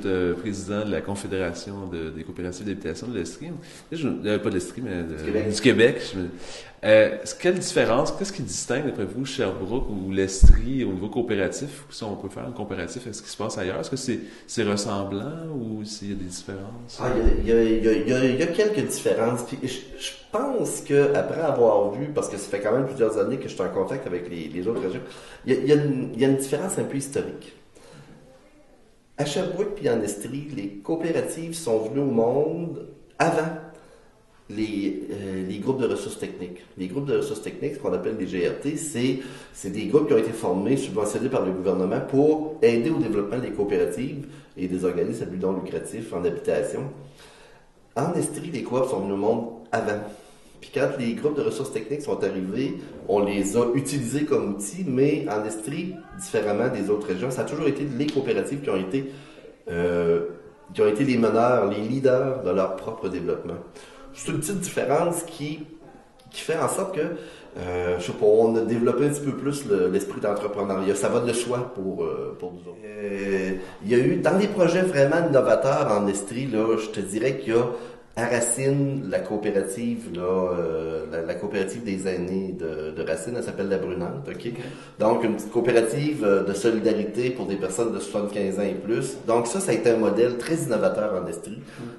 êtes président de la Confédération des coopératives d'habitation de l'Estrie. Pas de l'Estrie, mais du Québec. Quelle différence, qu'est-ce qui distingue, d'après vous, Sherbrooke ou l'Estrie au niveau coopératif? Si on peut faire un comparatif, est-ce qu'il se passe ailleurs? Est-ce que c'est ressemblant ou s'il y a des différences? Il y a quelques différences. Puis je pense que après avoir vu, parce que ça fait quand même plusieurs années que je suis en contact avec les autres régions, il y a une différence un peu historique. À Sherbrooke puis en Estrie, les coopératives sont venues au monde avant les groupes de ressources techniques. Les groupes de ressources techniques, ce qu'on appelle les GRT, c'est des groupes qui ont été formés, subventionnés par le gouvernement pour aider au développement des coopératives et des organismes à but non lucratif en habitation. En Estrie, les coops sont venus au monde avant. Puis quand les groupes de ressources techniques sont arrivés, on les a utilisés comme outils, mais en Estrie, différemment des autres régions, ça a toujours été les coopératives qui ont été les meneurs, les leaders de leur propre développement. C'est une petite différence qui fait en sorte que, je sais pas, on a développé un petit peu plus l'esprit d'entrepreneuriat. Ça va de soi pour nous autres. Il y a eu, dans les projets vraiment innovateurs en Estrie, là, je te dirais qu'il y a à Racine, la coopérative, la coopérative des aînés de Racine, elle s'appelle la Brunante, ok? Donc, une petite coopérative de solidarité pour des personnes de 75 ans et plus. Donc, ça a été un modèle très innovateur en Estrie,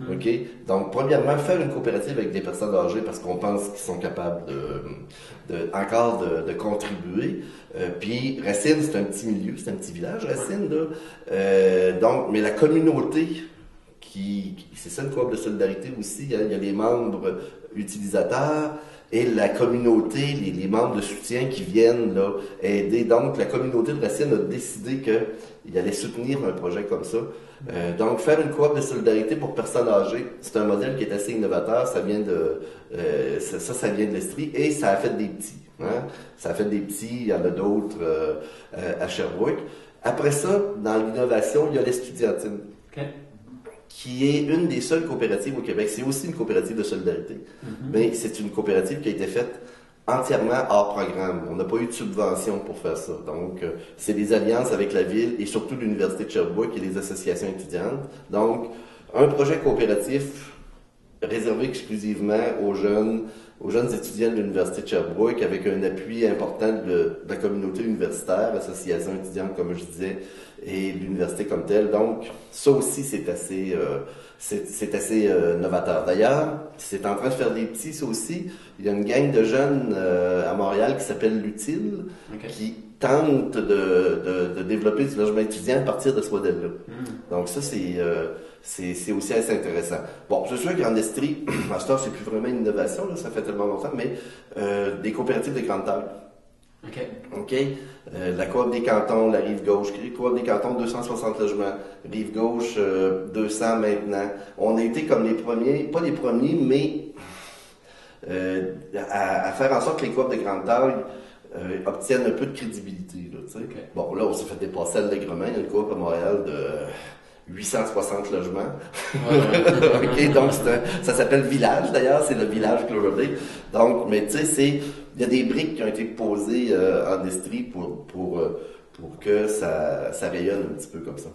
ok? Donc, premièrement, faire une coopérative avec des personnes âgées parce qu'on pense qu'ils sont capables de contribuer. Puis, Racine, c'est un petit milieu, c'est un petit village, Racine, là. Donc, mais la communauté, c'est ça une coop de solidarité aussi, hein? Il y a les membres utilisateurs et la communauté, les membres de soutien qui viennent là, aider. Donc la communauté de Racine a décidé qu'il allait soutenir un projet comme ça. Donc faire une coop de solidarité pour personnes âgées, c'est un modèle qui est assez innovateur, ça vient de l'Estrie et ça a fait des petits. Hein? Ça a fait des petits, il y en a d'autres à Sherbrooke. Après ça, dans l'innovation, il y a l'Estudiantine. Okay. Qui est une des seules coopératives au Québec. C'est aussi une coopérative de solidarité, mais c'est une coopérative qui a été faite entièrement hors programme. On n'a pas eu de subvention pour faire ça. Donc, c'est des alliances avec la ville et surtout l'Université de Sherbrooke et les associations étudiantes. Donc, un projet coopératif réservé exclusivement aux jeunes étudiants de l'Université de Sherbrooke avec un appui important de la communauté universitaire, association étudiante, comme je disais, et l'université comme telle. Donc, ça aussi, c'est assez novateur. D'ailleurs, c'est en train de faire des petits, ça aussi. Il y a une gang de jeunes à Montréal qui s'appelle l'Utile, qui tente de développer du logement étudiant à partir de ce modèle-là. Donc ça, c'est aussi assez intéressant. Bon, c'est sûr qu'en Estrie, à ce temps, c'est plus vraiment une innovation, là, ça fait tellement longtemps, mais des coopératives de grande taille. OK. La coop des cantons, la rive gauche, coop des cantons, 260 logements. Rive gauche, 200 maintenant. On a été comme les premiers, pas les premiers, mais à faire en sorte que les coops de grande taille obtiennent un peu de crédibilité. Là, Bon, là, on s'est fait dépasser allègrement. Il y a une coop à Montréal de 860 logements. OK, donc ça s'appelle Village, d'ailleurs, c'est le Village Clover Lake. Donc, mais tu sais, il y a des briques qui ont été posées en Estrie pour que ça rayonne un petit peu comme ça.